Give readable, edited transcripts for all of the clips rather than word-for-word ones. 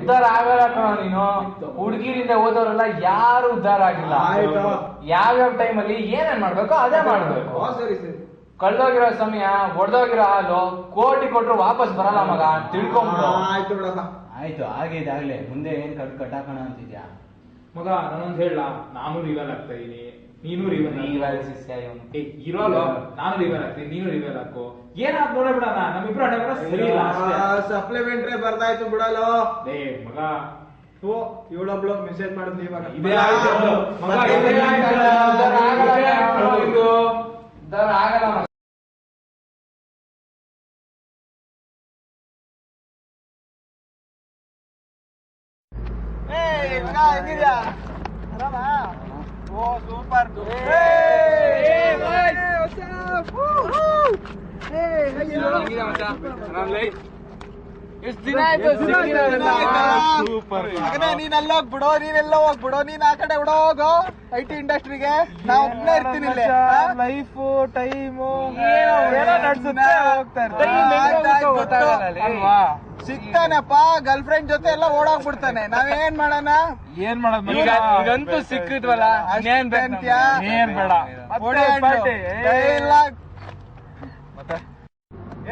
ಉದ್ಧಾರ ಆಗಲ್ಲ ಕಣ ನೀನು. ಹುಡುಗಿರಿಂದ ಓದೋರೆಲ್ಲ ಯಾರು ಉದ್ಧಾರ ಆಗಿಲ್ಲ. ಯಾವ್ಯಾವ ಟೈಮಲ್ಲಿ ಏನೇನ್ ಮಾಡ್ಬೇಕು ಅದೇ ಮಾಡ್ಬೇಕು. ಕಳ್ದೋಗಿರೋ ಸಮಯ, ಒಡೆದೋಗಿರೋ ಹಾಲು ಕೋಟಿ ಕೊಟ್ರು ವಾಪಸ್ ಬರಲ್ಲ ಮಗ, ತಿಳ್ಕೊಂಬಿಡು. ಆಯ್ತು ಆಗಿದ್ದಾಗ್ಲೆ ಮುಂದೆ ಏನ್ ಕಟ್ಟಾಕೋಣ ಅಂತಿದ್ಯಾ ಮಗ? ನಾನೊಂದ್ ಹೇಳ, ನಾನು ರಿವೆಲ್ ಆಗ್ತಾ ಇದೀನಿ, ನೀನು ರಿವೆಲ್ ಶಿಷ್ಯ ಇರೋಲ್ಲ. ನಾನು ರಿವೆಲ್ ಆಗ್ತೀನಿ, ನೀನು ರಿವೆಲ್ ಹಾಕು. ಏನಾದ್ ನೋಡ ಬಿಡೋಣ, ನಮ್ಮಿಬ್ರು ಹಣೆ ಬರ ಸರಿ ಇಲ್ಲ. ಸಪ್ಲಿಮೆಂಟ್ರಿ ಬರ್ದಾಯ್ತು ಬಿಡಲು. ಏ ಮಗ, ಇವಳೊಬ್ಳು ಮೆಸೇಜ್ ಮಾಡಿದ್ಲಿ ಇವಾಗ. ಇದೇ ಆಯ್ತು ಮಗ, ಉದ್ಧಾರ ಆಗಲ್ಲ ಮಗ. ಹೇಗಿದ್ಯಾ? ಆರಾಮ? ಓ ಸೂಪರ್. ಎಷ್ಟು ದಿನ ಆಯ್ತು ನೀನೆಲ್ಲ ಹೋಗ್ಬಿಡೋ, ನೀನೆಲ್ಲ ಹೋಗ್ಬಿಡೋ, ನೀನ್ ಆ ಕಡೆ ಬಿಡೋಗೋ IT ಇಂಡಸ್ಟ್ರಿಗೆ. ನಾ ಒಬ್ಬನೇ ಇರ್ತೀನಿ ಇಲ್ಲಿ. ಲೈಫು ಟೈಮು ಸಿಗ್ತಾನಪ್ಪ, ಗರ್ಲ್ ಫ್ರೆಂಡ್ ಜೊತೆ ಎಲ್ಲ ಓಡೋಗ್ಬಿಡ್ತಾನೆ. ನಾವೇನ್ ಮಾಡೋಣ? ಏನ್ ಮಾಡೋದು? ಈಗಂತೂ ಸಿಕ್ಕಿದ್ವಲ್ಲ, ಏನ್ ಬೇಡ. ಮತ್ತೆ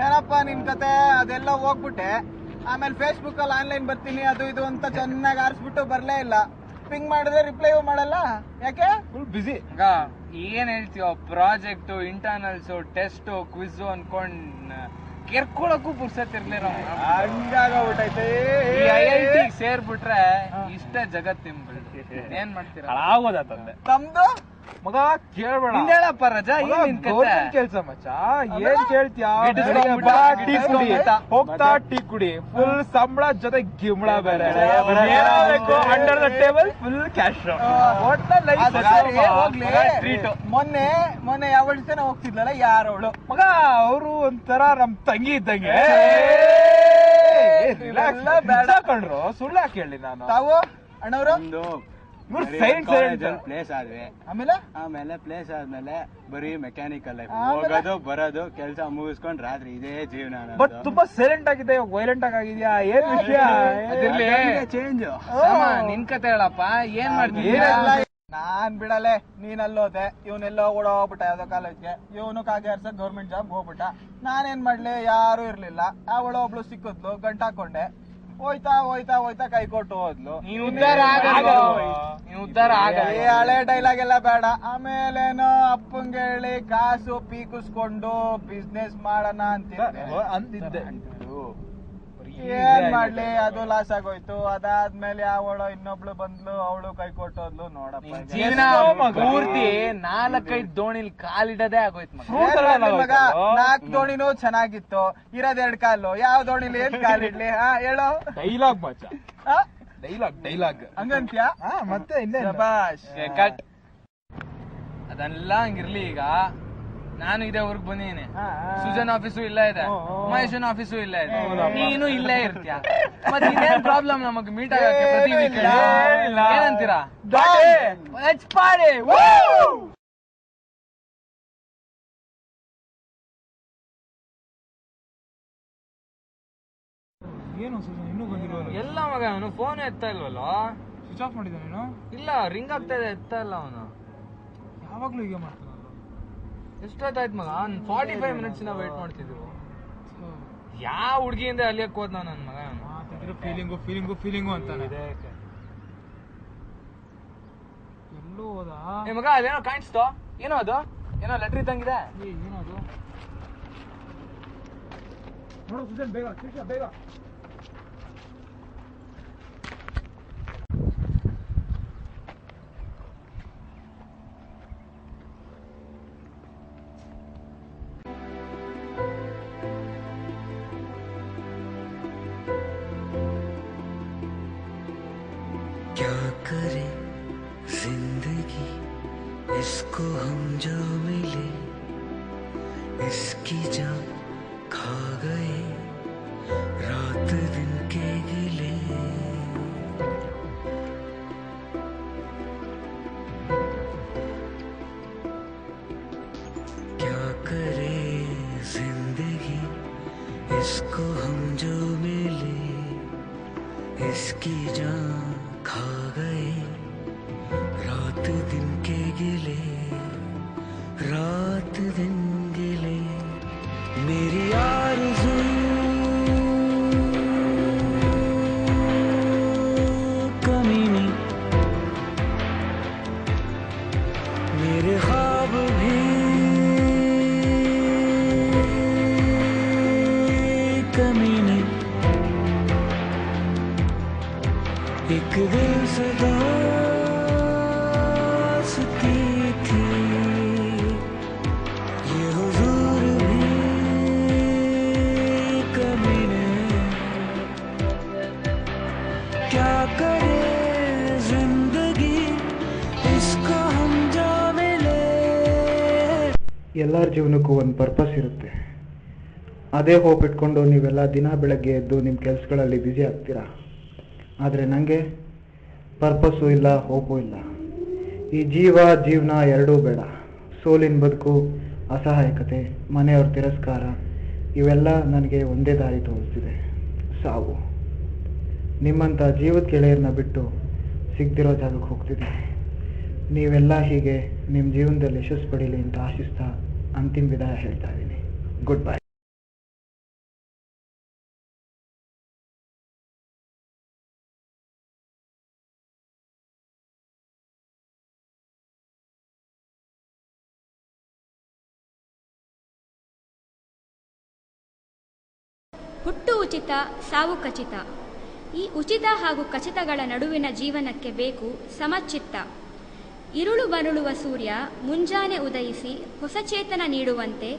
ಏನಪ್ಪ ನಿನ್ ಕತೆ? ಅದೆಲ್ಲ ಹೋಗ್ಬಿಟ್ಟೆ. ಆಮೇಲೆ ಫೇಸ್ಬುಕ್ ಅಲ್ಲಿ ಆನ್ಲೈನ್ ಬರ್ತೀನಿ ಅದು ಇದು ಅಂತ ಚೆನ್ನಾಗಿ ಆರಿಸ್ಬಿಟ್ಟು ಬರ್ಲೇ ಇಲ್ಲ. ಪಿಂಗ್ ಮಾಡಿದ್ರೆ ರಿಪ್ಲೈ ಮಾಡಲ್ಲ, ಯಾಕೆ? ಫುಲ್ ಬಿಸಿ. ಏನ್ ಹೇಳ್ತೀವ, ಪ್ರಾಜೆಕ್ಟ್, ಇಂಟರ್ನಲ್ಸ್, ಟೆಸ್ಟ್, ಕ್ವಿಜ್ ಅನ್ಕೊಂಡ್ ಕೆರ್ಕೊಳಕ್ಕೂ ಪುರ್ಸತ್ ಇರ್ಲಿಲ್ಲ. ಹಂಗಾಗೋಗ್ಬಿಟ್ಟೈತೆ. IIT ಸೇರ್ಬಿಟ್ರೆ ಇಷ್ಟೇ ಜಗತ್ ನಿಮ್ದು. ಏನ್ ಮಾಡ್ತೀರಾ? ಆಗೋದ ತಂದೆ ತಮ್ದು ಮಗ ಕೇಳ್ಬೇಡ. ಹೇಳಪ್ಪ ರಜಾ, ಕೆಲ್ಸ ಮಚ್ಚ, ಏನ್ ಕೇಳ್ತೀಯ? ಹೋಗ್ತಾ ಟೀ ಕುಡಿ, ಫುಲ್ ಸಂಬಳ ಜೊತೆ ಗಿಮ್ಳ ಬೇರೆ. Under the table full cash. ಮೊನ್ನೆ ಯಾವ ಜನ ಹೋಗ್ತಿದ್ಲಲ್ಲ, ಯಾರವಳು? ಮಗ ಅವರು ಒಂಥರ ನಮ್ ತಂಗಿ ಇದ್ದಂಗೆ. ಕಂಡ್ರು ಸುಳ್ಳು ಯಾಕೆ ಹೇಳಿ ನಾನು? ತಾವು ಅಣ್ಣವರು ಪ್ಲೇಸ್ ಆದ್ವಿ. ಆಮೇಲೆ ಪ್ಲೇಸ್ ಆದ್ಮೇಲೆ ಬರೀ ಮೆಕ್ಯಾನಿಕಲ್ ಲೈಫ್, ಹೋಗೋದು ಬರೋದು, ಕೆಲಸ ಮುಗಿಸ್ಕೊಂಡ್ ರಾತ್ರಿ ಇದೇ ಜೀವನ. ಬಟ್ ತುಂಬಾ ಸೈಲೆಂಟ್ ಆಗಿದೆ, ವೈಲೆಂಟ್ ಆಗಿದ್ಯಾ? ಏನ್ ವಿಷಯ? ಚೇಂಜ್. ನಿನ್ ಕತೆ ಹೇಳಪ್ಪ, ಏನ್ ಮಾಡ್ತೀನಿ? ನಾನ್ ಬಿಡಲೆ, ನೀನಲ್ಲೋದೆ, ಇವನೆಲ್ಲೋ ಓಡೋಗ್ಬಿಟ್ಟ ಯಾವ್ದೋ ಕಾಲೇಜ್ಗೆ. ಇವನು ಕಾಗೆ ಗೌರ್ಮೆಂಟ್ ಜಾಬ್ ಹೋಗ್ಬಿಟ್ಟ. ನಾನೇನ್ ಮಾಡ್ಲಿ, ಯಾರು ಇರ್ಲಿಲ್ಲ. ಅವಳು ಒಬ್ಳು ಸಿಕ್ಕಿದ್ಲು, ಗಂಟಾಕೊಂಡೆ. ಹೋಯ್ತಾ ಹೋಯ್ತಾ ಹೋಯ್ತಾ ಕೈ ಕೊಟ್ಟು ಹೋದ್ಲು. ನೀನ್ ಉದ್ಧಾರ ಆಗಲ್ಲ. ಹಳೆ ಡೈಲಾಗ್ ಎಲ್ಲ ಬೇಡ. ಆಮೇಲೇನೋ ಅಪ್ಪಂಗೆ ಹೇಳಿ ಕಾಸು ಪೀಕಿಸ್ಕೊಂಡು ಬಿಸ್ನೆಸ್ ಮಾಡೋಣ ಅಂತಿದ್ದೆ. ಏನ್ ಮಾಡ್ಲಿ, ಅದು ಲಾಸ್ ಆಗೋಯ್ತು. ಅದಾದ್ಮೇಲೆ ಅವಳು ಇನ್ನೊಬ್ಳು ಬಂದ್ಲು, ಅವಳು ಕೈ ಕೊಟ್ಟೋದ್ಲು. ನೋಡಪ್ಪ, ಜೀವನ ಪೂರ್ತಿ 4-5 ದೋಣಿಲಿ ಕಾಲಿಡದೇ ಆಗೋಯ್ತು ಮಗ. 4 ದೋಣಿನೂ ಚೆನ್ನಾಗಿತ್ತು, ಇರೋದ್ 2 ಕಾಲು. ಯಾವ ದೋಣಿಲಿ ಏನ್ ಕಾಲಿಡ್ಲಿ? ಹೇಳೋ ಡೈಲಾಗ್ ಮಚ್ಚ, ಡೈಲಾಗ್ ಹಂಗಂತ್ಯಾ? ಮತ್ತೆ ಇನ್ನೇ ಕಟ್. ಅದೆಲ್ಲ ಹಂಗಿರ್ಲಿ. ಈಗ ನಾನು ಇದೇ ಊರ್ಗ್ ಬಂದಿದ್ದೀನಿ. ಸುಜನ್ ಆಫೀಸು ಇಲ್ಲೇ ಇದೆ, ಮಹೇಶನ್ ಆಫೀಸು ಇಲ್ಲೇ ಇದೆ, ನೀನು ಇಲ್ಲೇ ಇರ್ತೀಯ. ಮತ್ತೆ ಇದೇನ್ ಪ್ರಾಬ್ಲಮ್ ನಮಗ್ ಮೀಟ್ ಆಗಕ್ಕೆ ಪ್ರತಿ ವೀಕೆಂಡ್? ಏನಂತೀರಾ? ಏನು ಇನ್ನೂ ಬಂದಿರೋ? ಎಲ್ಲ ಮಗ, ಅವನು ಫೋನ್ ಎತ್ತಾ ಇಲ್ವಲ್ಲ? ಸ್ವಿಚ್ ಆಫ್ ಮಾಡಿದ ನೀನು? ಇಲ್ಲ, ರಿಂಗ್ ಆಗ್ತಾ ಇದೆ, ಎತ್ತಾ ಇಲ್ಲ ಅವನು. ಯಾವಾಗ್ಲೂ ಹೀಗೆ ಮಾಡ್ತಾನ. ಎಷ್ಟೊತ್ತಾಯ್ತು ಮಗ? 45 ಮಿನಿಟ್ಸ್ ಇಂದ ವೇಟ್ ಮಾಡ್ತಿದ್ರು. ಯಾವ ಹುಡುಗಿಯಿಂದ ಅಲ್ಲಿಯಕ್ ಹೋದ್ ನನ್ ಮಗ? ಫೀಲಿಂಗು ಅಂತಾನೆ. ಎಲ್ಲೋ ಹೋದ ಮಗ? ಅದೇನೋ ಕಾಣಿಸ್ತು. ಏನೋ ಅದು? ಏನೋ ಲೆಟರ್ ಇದ್ದಂಗಿದೆ. ಏನದು? ನೋಡು ಸುಜನ್, ಬೇಗ ಬೇಗ. क्या करे जिंदगी, इसको हम जो मिले, इसकी जान खा गए रात दिन के गिले। क्या करे जिंदगी, इसको हम जो मिले, इसकी जान खा गए रात दिन के गिले, रात दिन गिले। मेरी आरज़ू कमीनी, मेरे ख्वाब भी कमीने। एक दिल से दोस्ती थी, ये हुजूर भी कमीने। क्या करे जिंदगी इसको हम जा मिले। ಎಲ್ಲರ ಜೀವನಕ್ಕೂ ಒಂದು ಪರ್ಪಸ್ ಇರುತ್ತೆ. ಅದೇ ಹೋಪ್ ಇಟ್ಕೊಂಡು ನೀವೆಲ್ಲ ದಿನ ಬೆಳಗ್ಗೆ ಎದ್ದು ನಿಮ್ಮ ಕೆಲಸಗಳಲ್ಲಿ ಬ್ಯುಸಿ ಆಗ್ತೀರಾ. ಆದರೆ ನನಗೆ ಪರ್ಪಸ್ಸು ಇಲ್ಲ, ಹೋಪು ಇಲ್ಲ. ಈ ಜೀವನ ಎರಡೂ ಬೇಡ. ಸೋಲಿನ ಬದುಕು, ಅಸಹಾಯಕತೆ, ಮನೆಯವ್ರ ತಿರಸ್ಕಾರ, ಇವೆಲ್ಲ ನನಗೆ ಒಂದೇ ದಾರಿ ತೋರಿಸ್ತಿದೆ, ಸಾವು. ನಿಮ್ಮಂಥ ಜೀವದ ಗೆಳೆಯರನ್ನ ಬಿಟ್ಟು ಸಿಗದಿರೋ ಜಾಗಕ್ಕೆ ಹೋಗ್ತಿದ್ದೀನಿ. ನೀವೆಲ್ಲ ಹೀಗೆ ನಿಮ್ಮ ಜೀವನದಲ್ಲಿ ಯಶಸ್ಸು ಪಡೀಲಿ ಅಂತ ಆಶಿಸ್ತಾ ಅಂತಿಮ ವಿದಾಯ ಹೇಳ್ತಾ ಇದ್ದೀನಿ. Good bye. ಹುಟ್ಟು ಉಚಿತ, ಸಾವು ಖಚಿತ. ಈ ಉಚಿತ ಹಾಗೂ ಖಚಿತಗಳ ನಡುವಿನ ಜೀವನಕ್ಕೆ ಬೇಕು ಸಮಚಿತ್ತ. ಇರುಳು ಬರುಳುವ ಸೂರ್ಯ ಮುಂಜಾನೆ ಉದಯಿಸಿ ಹೊಸ ಚೇತನ ನೀಡುವಂತೆ,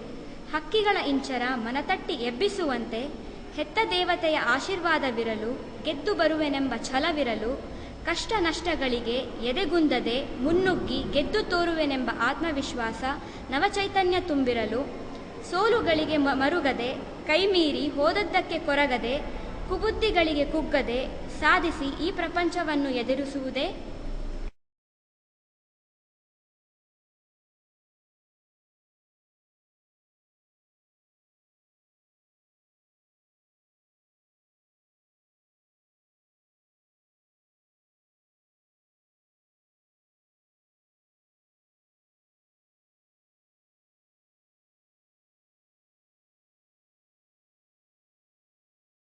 ಹಕ್ಕಿಗಳ ಇಂಚರ ಮನತಟ್ಟಿ ಎಬ್ಬಿಸುವಂತೆ, ಹೆತ್ತ ದೇವತೆಯ ಆಶೀರ್ವಾದವಿರಲು, ಗೆದ್ದು ಬರುವೆನೆಂಬ ಛಲವಿರಲು, ಕಷ್ಟ ನಷ್ಟಗಳಿಗೆ ಎದೆಗುಂದದೆ ಮುನ್ನುಗ್ಗಿ ಗೆದ್ದು ತೋರುವೆನೆಂಬ ಆತ್ಮವಿಶ್ವಾಸ ನವಚೈತನ್ಯ ತುಂಬಿರಲು, ಸೋಲುಗಳಿಗೆ ಮರುಗದೆ, ಕೈಮೀರಿ ಹೋದದ್ದಕ್ಕೆ ಕೊರಗದೆ, ಕುಬುದ್ಧಿಗಳಿಗೆ ಕುಗ್ಗದೆ ಸಾಧಿಸಿ ಈ ಪ್ರಪಂಚವನ್ನು ಎದುರಿಸುವುದೇ